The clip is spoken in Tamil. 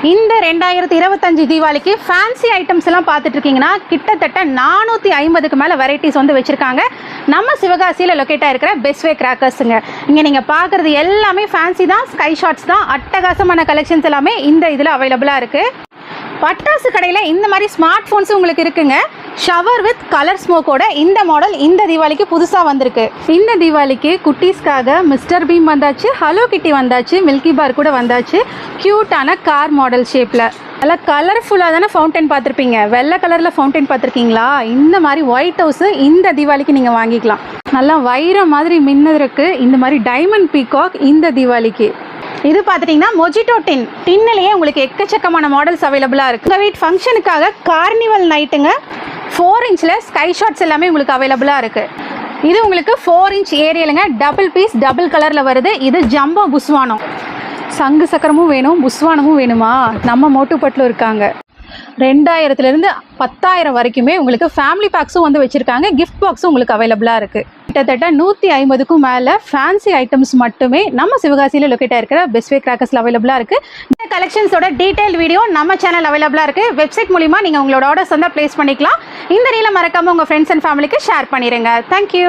இந்த 2025 தீபாவளிக்கு ஃபேன்சி ஐட்டம்ஸ் எல்லாம் பார்த்துட்டு இருக்கீங்கன்னா கிட்டத்தட்ட 450க்கு மேலே வெரைட்டிஸ் வந்து வச்சுருக்காங்க. நம்ம சிவகாசியில் லொக்கேட்டாக இருக்கிற பெஸ்ட்வே கிராக்கர்ஸுங்க. இங்கே நீங்கள் பார்க்குறது எல்லாமே ஃபேன்சி தான், ஸ்கை ஷாட்ஸ் தான். அட்டகாசமான கலெக்ஷன்ஸ் எல்லாமே இந்த இதில் அவைலபிளாக இருக்குது. பட்டாசு கடையில் இந்த மாதிரி ஸ்மார்ட் ஃபோன்ஸ் உங்களுக்கு இருக்குங்க. ஷவர் வித் கலர் ஸ்மோக்கோட இந்த மாடல் இந்த தீபாவளிக்கு புதுசாக வந்திருக்கு. இந்த தீபாவளிக்கு குட்டீஸ்க்காக மிஸ்டர் பீம் வந்தாச்சு, ஹலோ கிட்டி வந்தாச்சு, மில்கி பார் கூட வந்தாச்சு. க்யூட்டான கார் மாடல் ஷேப்பில் நல்லா கலர்ஃபுல்லாக தானே ஃபவுண்டைன் பார்த்துருப்பீங்க. வெள்ளை கலரில் ஃபவுண்டைன் பார்த்துருக்கீங்களா? இந்த மாதிரி ஒயிட் ஹவுஸு இந்த தீபாவளிக்கு நீங்கள் வாங்கிக்கலாம். நல்லா வைரம் மாதிரி மின்னதுருக்கு இந்த மாதிரி டைமண்ட் பீகாக் இந்த தீபாவளிக்கு. இது பார்த்துட்டிங்கன்னா மொஜிட்டோ டின்னிலேயே உங்களுக்கு எக்கச்சக்கமான மாடல்ஸ் அவைலபிளாக இருக்குது. உங்கள் வீட்டு ஃபங்க்ஷனுக்காக கார்னிவல் நைட்டுங்க 4 இன்ச்சில் ஸ்கை ஷாட்ஸ் எல்லாமே உங்களுக்கு அவைலபிளாக இருக்குது. இது உங்களுக்கு 4 இன்ச் ஏரியலுங்க, டபுள் பீஸ் டபுள் கலரில் வருது. இது ஜம்போ புஸ்வானம். சங்கு சக்கரமும் வேணும், புஸ்வானமும் வேணுமா? நம்ம மோட்டுப்பட்டில் இருக்காங்க. 2000லேருந்து 10,000 வரைக்குமே உங்களுக்கு ஃபேமிலி பேக்ஸும் வந்து வச்சுருக்காங்க. கிஃப்ட் பாக்ஸும் உங்களுக்கு அவைலபிளாக இருக்குது. கிட்டத்தட்ட 150க்கும் மேலே ஃபேன்சி ஐட்டம்ஸ் மட்டுமே நம்ம சிவகாசியில் லொக்கேட்டாக இருக்கிற பெஸ்ட்வே கிராக்கர்ஸில் அவைலபிளாக இருக்குது. இந்த கலெக்ஷன்ஸோட டீட்டெயில் வீடியோ நம்ம சேனல் அவைலபிளாக இருக்குது. வெப்சைட் மூலிமா நீங்கள் உங்களோட ஆர்டர்ஸ் வந்து ப்ளேஸ் பண்ணிக்கலாம். இந்த ரீலை மறக்காமல் உங்கள் ஃப்ரெண்ட்ஸ் அண்ட் ஃபேமிலிக்கு ஷேர் பண்ணிடுங்க. தேங்க்யூ.